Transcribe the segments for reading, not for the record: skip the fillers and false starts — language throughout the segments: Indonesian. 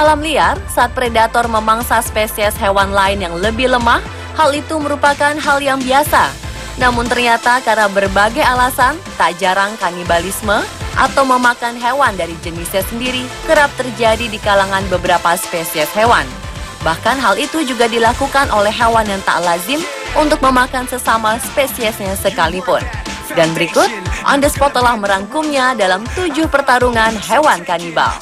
alam liar, saat predator memangsa spesies hewan lain yang lebih lemah, hal itu merupakan hal yang biasa. Namun ternyata karena berbagai alasan, tak jarang kanibalisme atau memakan hewan dari jenisnya sendiri kerap terjadi di kalangan beberapa spesies hewan. Bahkan hal itu juga dilakukan oleh hewan yang tak lazim untuk memakan sesama spesiesnya sekalipun. Dan berikut, On The Spot telah merangkumnya dalam 7 pertarungan hewan kanibal.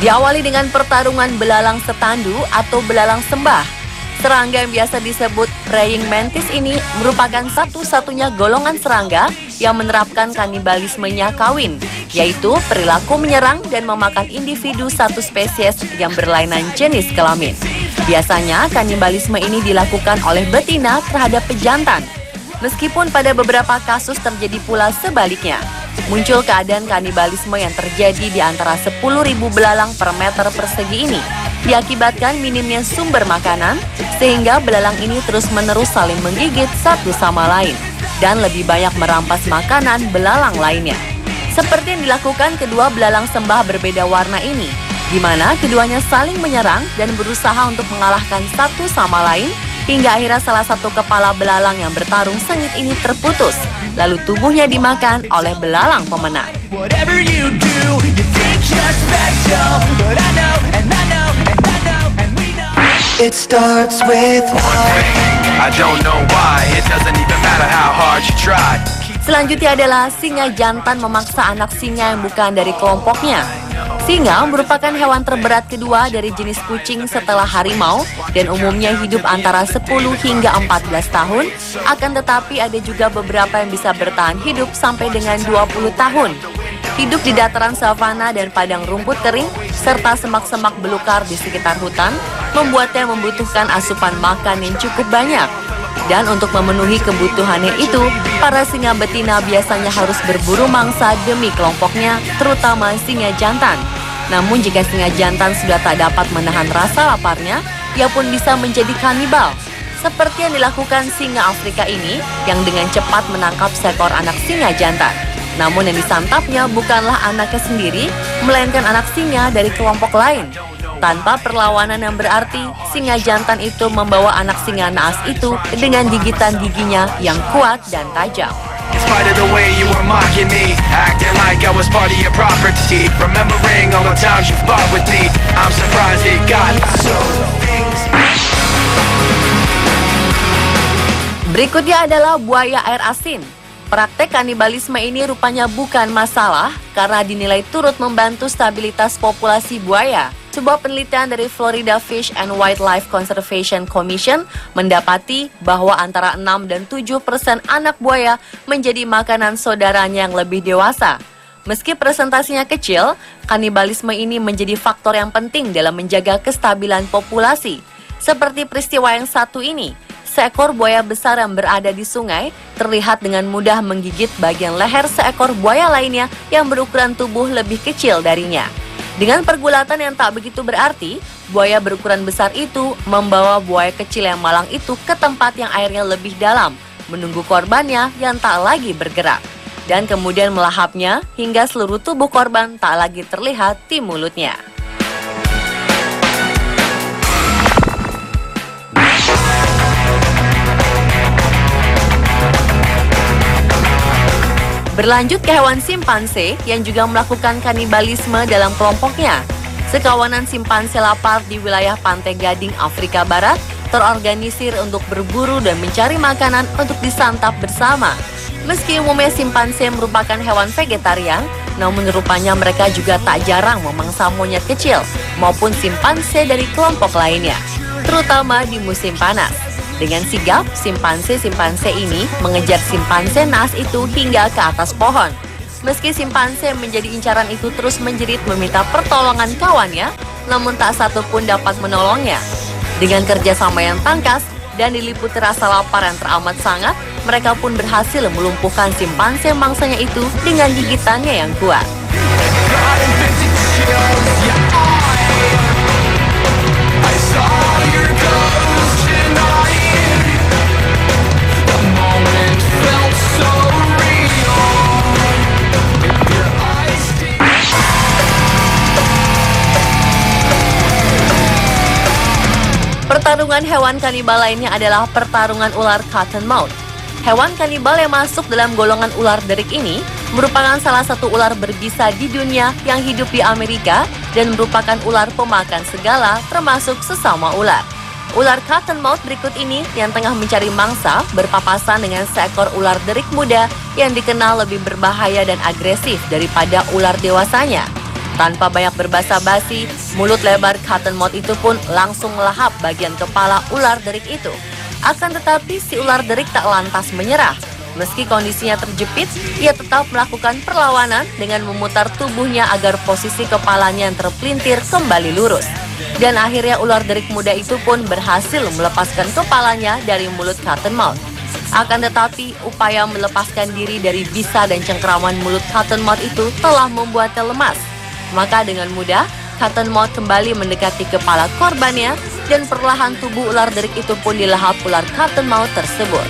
Diawali dengan pertarungan belalang setandu atau belalang sembah. Serangga yang biasa disebut praying mantis ini merupakan satu-satunya golongan serangga yang menerapkan kanibalismenya kawin, yaitu perilaku menyerang dan memakan individu satu spesies yang berlainan jenis kelamin. Biasanya kanibalisme ini dilakukan oleh betina terhadap pejantan, meskipun pada beberapa kasus terjadi pula sebaliknya. Muncul keadaan kanibalisme yang terjadi di antara 10.000 belalang per meter persegi ini diakibatkan minimnya sumber makanan, sehingga belalang ini terus-menerus saling menggigit satu sama lain dan lebih banyak merampas makanan belalang lainnya. Seperti yang dilakukan kedua belalang sembah berbeda warna ini, di mana keduanya saling menyerang dan berusaha untuk mengalahkan satu sama lain, hingga akhirnya salah satu kepala belalang yang bertarung sengit ini terputus, lalu tubuhnya dimakan oleh belalang pemenang. It starts with I don't know why. It doesn't even matter how hard you try. Selanjutnya adalah singa jantan memaksa anak singa yang bukan dari kelompoknya. Singa merupakan hewan terberat kedua dari jenis kucing setelah harimau dan umumnya hidup antara 10 hingga 14 tahun, akan tetapi ada juga beberapa yang bisa bertahan hidup sampai dengan 20 tahun. Hidup di dataran savana dan padang rumput kering, serta semak-semak belukar di sekitar hutan, membuatnya membutuhkan asupan makan yang cukup banyak. Dan untuk memenuhi kebutuhannya itu, para singa betina biasanya harus berburu mangsa demi kelompoknya, terutama singa jantan. Namun jika singa jantan sudah tak dapat menahan rasa laparnya, ia pun bisa menjadi kanibal. Seperti yang dilakukan singa Afrika ini, yang dengan cepat menangkap seekor anak singa jantan. Namun yang disantapnya bukanlah anaknya sendiri, melainkan anak singa dari kelompok lain. Tanpa perlawanan yang berarti, singa jantan itu membawa anak singa naas itu dengan gigitan giginya yang kuat dan tajam. Berikutnya adalah buaya air asin. Praktek kanibalisme ini rupanya bukan masalah karena dinilai turut membantu stabilitas populasi buaya. Sebuah penelitian dari Florida Fish and Wildlife Conservation Commission mendapati bahwa antara 6 dan 7% anak buaya menjadi makanan saudaranya yang lebih dewasa. Meski presentasinya kecil, kanibalisme ini menjadi faktor yang penting dalam menjaga kestabilan populasi. Seperti peristiwa yang satu ini, seekor buaya besar yang berada di sungai terlihat dengan mudah menggigit bagian leher seekor buaya lainnya yang berukuran tubuh lebih kecil darinya. Dengan pergulatan yang tak begitu berarti, buaya berukuran besar itu membawa buaya kecil yang malang itu ke tempat yang airnya lebih dalam, menunggu korbannya yang tak lagi bergerak, dan kemudian melahapnya hingga seluruh tubuh korban tak lagi terlihat di mulutnya. Berlanjut ke hewan simpanse yang juga melakukan kanibalisme dalam kelompoknya. Sekawanan simpanse lapar di wilayah Pantai Gading, Afrika Barat terorganisir untuk berburu dan mencari makanan untuk disantap bersama. Meski umumnya simpanse merupakan hewan vegetarian, namun rupanya mereka juga tak jarang memangsa monyet kecil maupun simpanse dari kelompok lainnya, terutama di musim panas. Dengan sigap, simpanse ini mengejar simpanse naas itu hingga ke atas pohon. Meski simpanse menjadi incaran itu terus menjerit meminta pertolongan kawannya, namun tak satu pun dapat menolongnya. Dengan kerjasama yang tangkas dan diliputi rasa lapar yang teramat sangat, mereka pun berhasil melumpuhkan simpanse mangsanya itu dengan gigitannya yang kuat. Pertarungan hewan kanibal lainnya adalah pertarungan ular cottonmouth. Hewan kanibal yang masuk dalam golongan ular derik ini merupakan salah satu ular berbisa di dunia yang hidup di Amerika dan merupakan ular pemakan segala termasuk sesama ular. Ular cottonmouth berikut ini yang tengah mencari mangsa berpapasan dengan seekor ular derik muda yang dikenal lebih berbahaya dan agresif daripada ular dewasanya. Tanpa banyak berbasa-basi, mulut lebar cottonmouth itu pun langsung melahap bagian kepala ular derik itu. Akan tetapi si ular derik tak lantas menyerah. Meski kondisinya terjepit, ia tetap melakukan perlawanan dengan memutar tubuhnya agar posisi kepalanya yang terpelintir kembali lurus. Dan akhirnya ular derik muda itu pun berhasil melepaskan kepalanya dari mulut cottonmouth. Akan tetapi, upaya melepaskan diri dari bisa dan cengkeraman mulut cottonmouth itu telah membuatnya lemas. Maka dengan mudah, cottonmouth kembali mendekati kepala korbannya dan perlahan tubuh ular derik itu pun dilahap ular cottonmouth tersebut.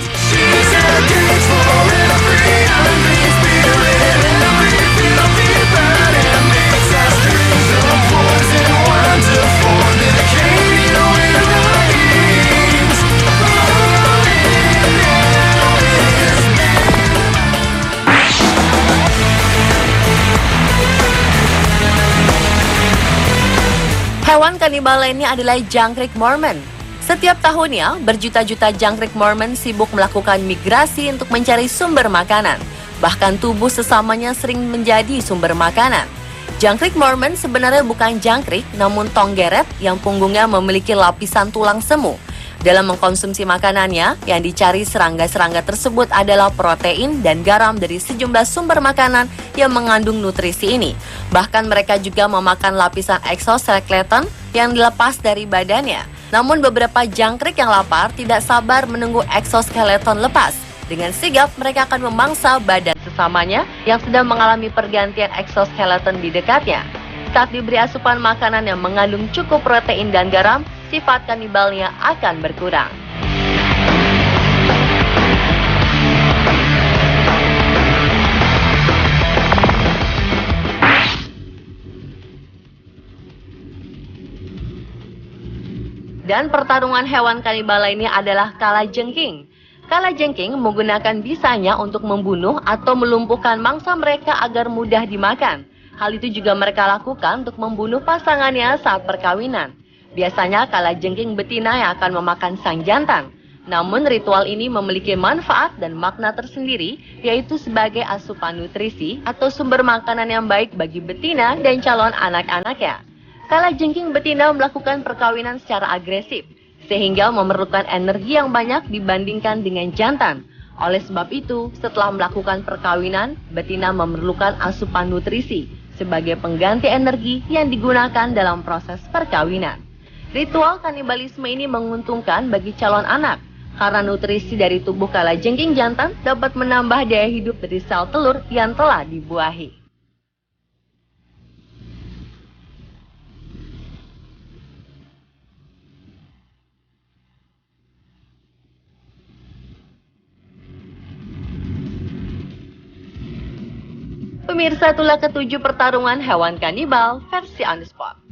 Hewan kanibal lainnya adalah jangkrik Mormon. Setiap tahunnya, berjuta-juta jangkrik Mormon sibuk melakukan migrasi untuk mencari sumber makanan. Bahkan tubuh sesamanya sering menjadi sumber makanan. Jangkrik Mormon sebenarnya bukan jangkrik, namun tonggeret yang punggungnya memiliki lapisan tulang semu. Dalam mengkonsumsi makanannya, yang dicari serangga-serangga tersebut adalah protein dan garam dari sejumlah sumber makanan yang mengandung nutrisi ini. Bahkan mereka juga memakan lapisan exoskeleton yang dilepas dari badannya. Namun beberapa jangkrik yang lapar tidak sabar menunggu exoskeleton lepas. Dengan sigap, mereka akan memangsa badan sesamanya yang sedang mengalami pergantian exoskeleton di dekatnya. Saat diberi asupan makanan yang mengandung cukup protein dan garam, sifat kanibalnya akan berkurang. Dan pertarungan hewan kanibal lainnya adalah kalajengking. Kalajengking menggunakan bisanya untuk membunuh atau melumpuhkan mangsa mereka agar mudah dimakan. Hal itu juga mereka lakukan untuk membunuh pasangannya saat perkawinan. Biasanya kalajengking betina yang akan memakan sang jantan. Namun ritual ini memiliki manfaat dan makna tersendiri, yaitu sebagai asupan nutrisi atau sumber makanan yang baik bagi betina dan calon anak-anaknya. Kalajengking betina melakukan perkawinan secara agresif, sehingga memerlukan energi yang banyak dibandingkan dengan jantan. Oleh sebab itu, setelah melakukan perkawinan, betina memerlukan asupan nutrisi sebagai pengganti energi yang digunakan dalam proses perkawinan. Ritual kanibalisme ini menguntungkan bagi calon anak, karena nutrisi dari tubuh kalajengking jantan dapat menambah daya hidup dari sel telur yang telah dibuahi. Pemirsa, itulah ketujuh pertarungan hewan kanibal versi On The Spot.